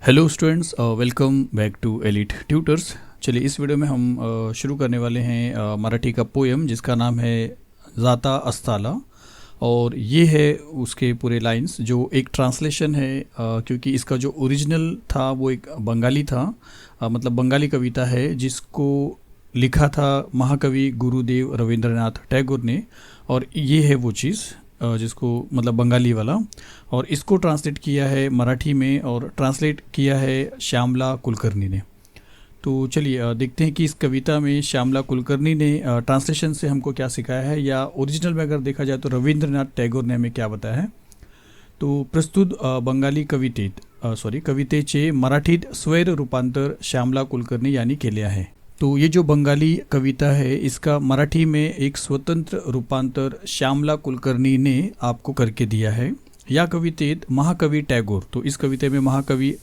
Hello students, welcome back to elite tutors. चलिए इस video में हम शुरू करने वाले हैं मराठी का पोएम जिसका नाम है जाता अस्ताला। और ये है उसके पूरे लाइंस जो एक ट्रांसलेशन है, क्योंकि इसका जो ओरिजिनल था वो एक बंगाली था, मतलब बंगाली कविता है जिसको लिखा था महाकवि गुरुदेव रविंद्रनाथ टैगोर ने। और ये है वो चीज़ जिसको मतलब बंगाली वाला, और इसको ट्रांसलेट किया है मराठी में और ट्रांसलेट किया है श्यामला कुलकर्णी ने। तो चलिए देखते हैं कि इस कविता में श्यामला कुलकर्णी ने ट्रांसलेशन से हमको क्या सिखाया है, या ओरिजिनल में अगर देखा जाए तो रविंद्रनाथ टैगोर ने हमें क्या बताया है। तो प्रस्तुत बंगाली कवितेचे मराठीत स्वैर रूपांतर श्यामला कुलकर्णी यांनी केले आहे। तो ये जो बंगाली कविता है इसका मराठी में एक स्वतंत्र रूपांतर श्यामला कुलकर्णी ने आपको करके दिया है। या कवितेत महाकवी टैगोर, तो इस कविते में महाकवी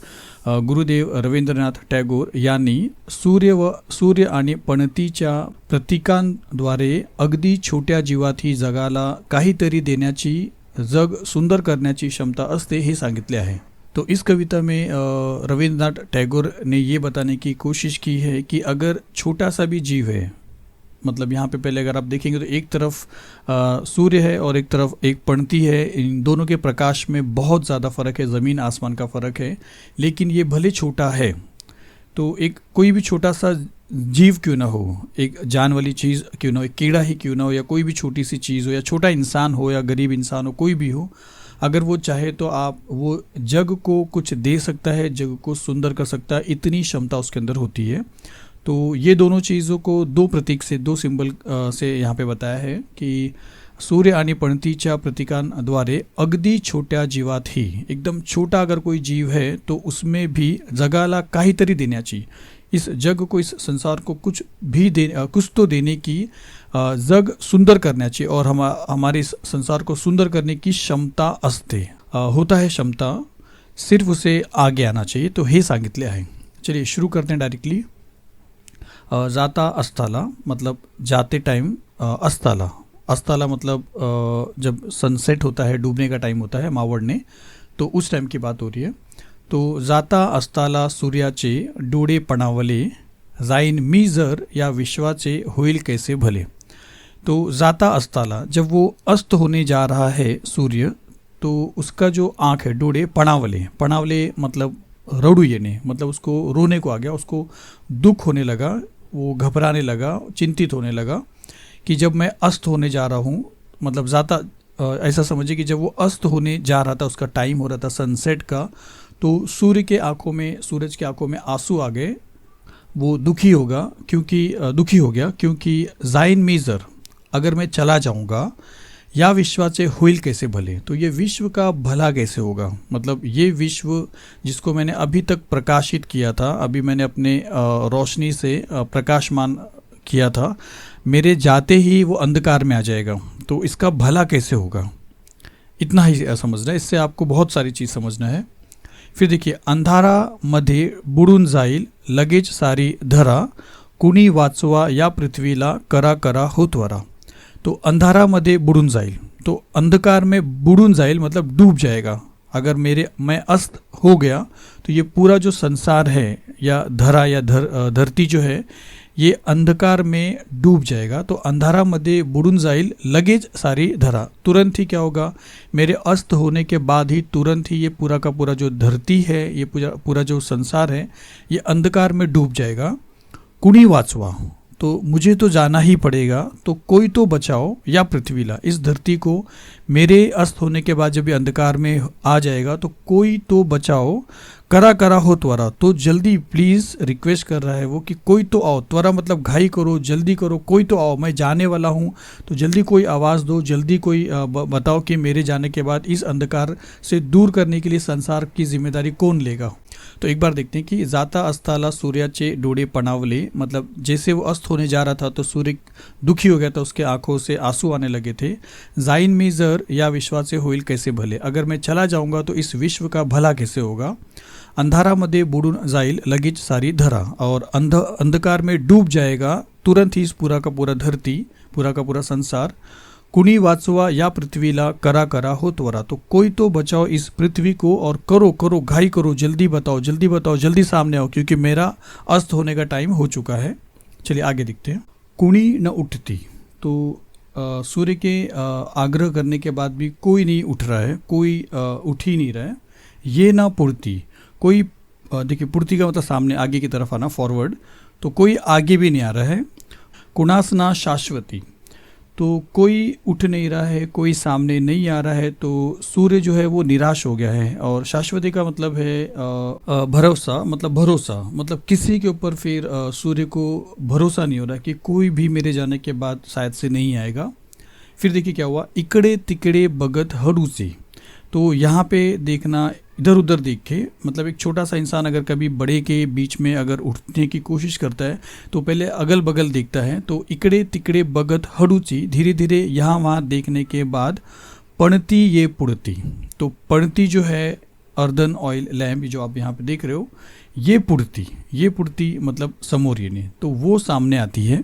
गुरुदेव रवींद्रनाथ टैगोर यांनी सूर्य आणि पणतीच्या प्रतीकांद्वारे अगदी छोट्या जीवातही जगाला काहीतरी देण्याची, जग सुंदर करण्याची क्षमता असते हे सांगितले आहे। तो इस कविता में रविंद्रनाथ टैगोर ने ये बताने की कोशिश की है कि अगर छोटा सा भी जीव है, मतलब यहाँ पे पहले अगर आप देखेंगे तो एक तरफ सूर्य है और एक तरफ एक पणती है, इन दोनों के प्रकाश में बहुत ज़्यादा फ़र्क है, ज़मीन आसमान का फ़र्क है। लेकिन ये भले छोटा है तो एक कोई भी छोटा सा जीव क्यों ना हो, एक जान वाली चीज़ क्यों ना हो, एक कीड़ा ही क्यों ना हो, या कोई भी छोटी सी चीज़ हो, या छोटा इंसान हो या गरीब इंसान हो, कोई भी हो, अगर वो चाहे तो आप वो जग को कुछ दे सकता है, जग को सुंदर कर सकता है, इतनी क्षमता उसके अंदर होती है। तो ये दोनों चीज़ों को दो प्रतीक से, दो सिंबल से यहाँ पे बताया है कि सूर्य आणि पणतीच्या प्रतीकांद्वारे अगदी छोट्या जीवात ही, एकदम छोटा अगर कोई जीव है तो उसमें भी जगाला काहीतरी देण्याची, इस जग को, इस संसार को कुछ तो देने की, जग सुंदर करण्याची और हमारे इस संसार को सुंदर करने की क्षमता असते, होता है क्षमता, सिर्फ उसे आगे आना चाहिए। तो हे सांगितले आहे। चलिए शुरू करते हैं डायरेक्टली। जाता अस्ताला मतलब जाते टाइम, अस्ताला मतलब जब सनसेट होता है, डूबने का टाइम होता है मावळने, तो उस टाइम की बात हो रही है। तो जाता अस्ताला सूर्याचे डोळे पणावले, जाईन मी जर या विश्वाचे होईल कैसे भले। तो जाता अस्ताला, जब वो अस्त होने जा रहा है सूर्य, तो उसका जो आँख है, डोळे पणावले मतलब रड़ू येने, मतलब उसको रोने को आ गया, उसको दुख होने लगा, वो घबराने लगा, चिंतित होने लगा कि जब मैं अस्त होने जा रहा हूँ, मतलब जाता ऐसा समझिए कि जब वो अस्त होने जा रहा था, उसका टाइम हो रहा था सनसेट का, तो सूरज के आंखों में आंसू आ गए, वो दुखी हो गया क्योंकि जाइन मीजर, अगर मैं चला जाऊंगा, या विश्वाचे होईल कैसे भले, तो ये विश्व का भला कैसे होगा, मतलब ये विश्व जिसको मैंने अभी तक प्रकाशित किया था, अभी मैंने अपने रोशनी से प्रकाशमान किया था, मेरे जाते ही वो अंधकार में आ जाएगा, तो इसका भला कैसे होगा, इतना ही समझना है। इससे आपको बहुत सारी चीज़ समझना है। फिर देखिए, अंधारा मध्ये बुडून जाईल लगेच सारी धरा, कुणी वाचवा या पृथ्वीला करा करा हो त्वरा। तो अंधारा मध्ये बुडून जाईल, तो अंधकार में बुडून जाईल मतलब डूब जाएगा। अगर मैं अस्त हो गया तो ये पूरा जो संसार है या धरा या धरती जो है ये अंधकार में डूब जाएगा। तो अंधारा मध्ये बुडून जाईल लगेज सारी धरा, तुरंत ही क्या होगा, मेरे अस्त होने के बाद ही तुरंत ही ये पूरा का पूरा जो धरती है, ये पूरा जो संसार है, ये अंधकार में डूब जाएगा। कुणी वाचवा, तो मुझे तो जाना ही पड़ेगा, तो कोई तो बचाओ या पृथ्वीला, इस धरती को मेरे अस्त होने के बाद जब ये अंधकार में आ जाएगा तो कोई तो बचाओ, करा करा हो त्वरा, तो जल्दी प्लीज़ रिक्वेस्ट कर रहा है वो कि कोई तो आओ, त्वरा मतलब घाई करो, जल्दी करो, कोई तो आओ, मैं जाने वाला हूँ, तो जल्दी कोई आवाज़ दो, जल्दी कोई बताओ कि मेरे जाने के बाद इस अंधकार से दूर करने के लिए संसार की जिम्मेदारी कौन लेगा। तो एक बार देखते हैं कि जाता अस्ताला सूर्याचे डोळे पणावले, मतलब जैसे वो अस्त होने जा रहा था तो सूर्य दुखी हो गया था, उसके आंखों से आंसू आने लगे थे। जाइन मी जर या विश्वाचे होईल कैसे भले, अगर मैं चला जाऊंगा तो इस विश्व का भला कैसे होगा। अंधारामध्ये बुडून जाईल लगेच सारी धरा, और अंधकार में डूब जाएगा तुरंत ही इस पूरा का पूरा धरती, पूरा का पूरा संसार। कुणी वाचवा या पृथ्वीला, करा करा हो त्वरा। तो कोई तो बचाओ इस पृथ्वी को और करो करो घाई करो, जल्दी बताओ जल्दी बताओ, जल्दी सामने आओ क्योंकि मेरा अस्त होने का टाइम हो चुका है। चलिए आगे देखते हैं। कुणी न उठती, तो सूर्य के आग्रह करने के बाद भी कोई नहीं उठ रहा है, कोई उठ ही नहीं रहा है। ये ना पुड़ती, कोई देखिए पुड़ती का मतलब सामने आगे की तरफ आना, फॉरवर्ड, तो कोई आगे भी नहीं आ रहा है। कुणासना शाश्वती, तो कोई उठ नहीं रहा है, कोई सामने नहीं आ रहा है, तो सूर्य जो है वो निराश हो गया है। और शाश्वती का मतलब है भरोसा, मतलब किसी के ऊपर फिर सूर्य को भरोसा नहीं हो रहा कि कोई भी मेरे जाने के बाद शायद से नहीं आएगा। फिर देखिए क्या हुआ, इकड़े तिकड़े बगत हड़ूसी, तो यहाँ पे देखना इधर उधर देखे, मतलब एक छोटा सा इंसान अगर कभी बड़े के बीच में अगर उठने की कोशिश करता है तो पहले अगल बगल देखता है। तो इकड़े तिकड़े बगत हड़ूची, धीरे धीरे यहाँ वहाँ देखने के बाद पणती ये पुड़ती, तो पणती जो है अर्दन ऑयल लैम्प जो आप यहाँ पे देख रहे हो, ये पुड़ती मतलब समोरिये ने, तो वो सामने आती है।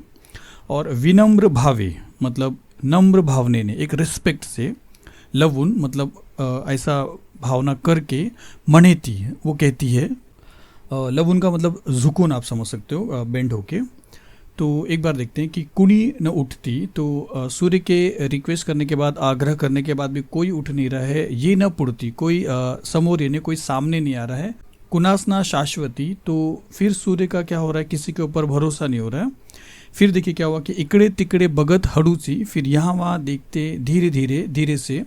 और विनम्र भावे मतलब नम्र भावने ने, एक रिस्पेक्ट से, लवुन मतलब ऐसा भावना करके, मणेती वो कहती है। लवुन का मतलब झुकून आप समझ सकते हो, बेंड होके। तो एक बार देखते हैं कि कुणी न उठती, तो सूर्य के रिक्वेस्ट करने के बाद, आग्रह करने के बाद भी कोई उठ नहीं रहा है। ये न पुड़ती, कोई समोर्य ने, कोई सामने नहीं आ रहा है। कुनासना शाश्वती, तो फिर सूर्य का क्या हो रहा है, किसी के ऊपर भरोसा नहीं हो रहा है। फिर देखिए क्या हुआ कि इकड़े तिकड़े बगत हड़ूसी, फिर यहाँ वहाँ देखते धीरे धीरे से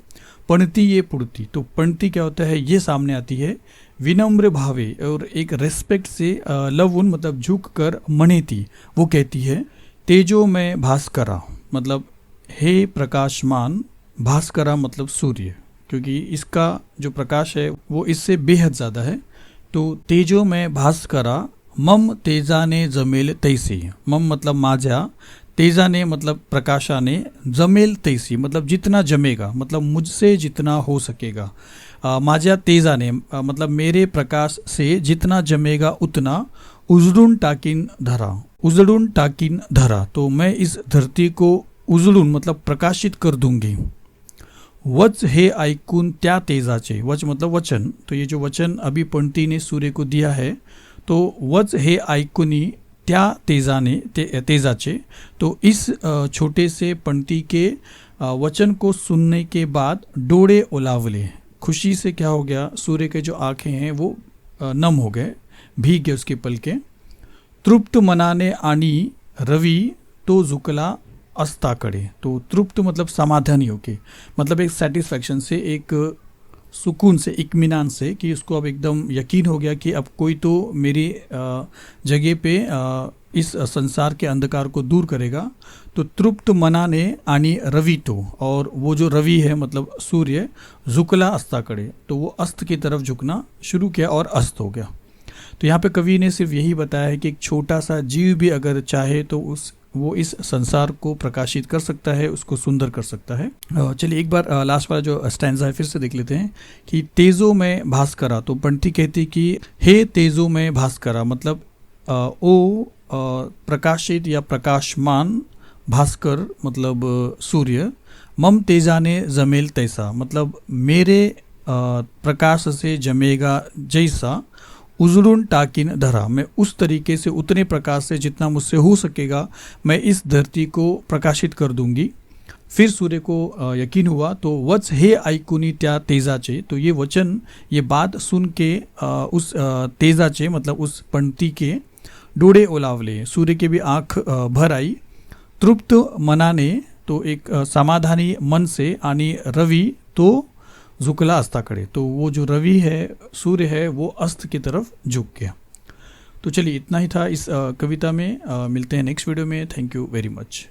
पणती ये पुड़ती, तो पणती क्या होता है, ये सामने आती है। विनम्र भावे, और एक रेस्पेक्ट से, लवुन मतलब झुक कर, मणेती वो कहती है। तेजो में भास्करा, मतलब हे प्रकाशमान, भास्करा मतलब सूर्य, क्योंकि इसका जो प्रकाश है वो इससे बेहद ज़्यादा है। तो तेजो में भास्करा, मम तेजाने जमेल तैसी, मम मतलब माझ्या, तेजाने मतलब प्रकाशाने, जमेल तैसी मतलब जितना जमेगा, मतलब मुझसे जितना हो सकेगा। माझ्या तेजाने मतलब मेरे प्रकाश से जितना जमेगा उतना, उजड़ून टाकिन धरा, तो मैं इस धरती को उजड़ून मतलब प्रकाशित कर दूंगी। वच हे ऐकून त्या तेजाचे, वच मतलब वचन, तो ये जो वचन अभी पंक्ति ने सूर्य को दिया है, तो वच हे ऐकुनी त्या तेजाचे, तो इस छोटे से पंक्ति के वचन को सुनने के बाद डोळे ओलावले, खुशी से क्या हो गया, सूर्य के जो आंखें हैं वो नम हो गए, भीग गए उसके पलके। तृप्त मनाने आनी रवि तो झुकला अस्ताकडे, तो तृप्त मतलब समाधानी होके, मतलब एक सेटिस्फैक्शन से, एक सुकून से, इत्मीनान से, कि उसको अब एकदम यकीन हो गया कि अब कोई तो मेरी जगह पे इस संसार के अंधकार को दूर करेगा। तो तृप्त मनाने आनी रवि तो, और वो जो रवि है मतलब सूर्य, झुकला अस्ताकडे, तो वो अस्त की तरफ झुकना शुरू किया और अस्त हो गया। तो यहाँ पे कवि ने सिर्फ यही बताया है कि एक छोटा सा जीव भी अगर चाहे तो वो इस संसार को प्रकाशित कर सकता है, उसको सुंदर कर सकता है। चलिए एक बार लास्ट वाला जो स्टैंजा है फिर से देख लेते हैं कि तेजो में भास्करा, तो पंक्ति कहती कि हे तेजो में भास्करा, मतलब ओ प्रकाशित या प्रकाशमान, भास्कर मतलब सूर्य, मम तेजाने जमेल तैसा, मतलब मेरे प्रकाश से जमेगा जैसा, उजड़ून टाकिन धरा, मैं उस तरीके से, उतने प्रकाश से जितना मुझसे हो सकेगा मैं इस धरती को प्रकाशित कर दूंगी। फिर सूर्य को यकीन हुआ, तो वच हे ऐकुनी त्या तेजाचे, तो ये वचन, ये बात सुन के उस तेजाचे मतलब उस पंक्ति के डोळे ओलावले, सूर्य के भी आँख भर आई। तृप्त मनाने, तो एक समाधानी मन से, आनी रवि तो झुकला अस्ताकडे, तो वो जो रवि है, सूर्य है, वो अस्त की तरफ झुक गया। तो चलिए इतना ही था इस कविता में। मिलते हैं नेक्स्ट वीडियो में। Thank you very much.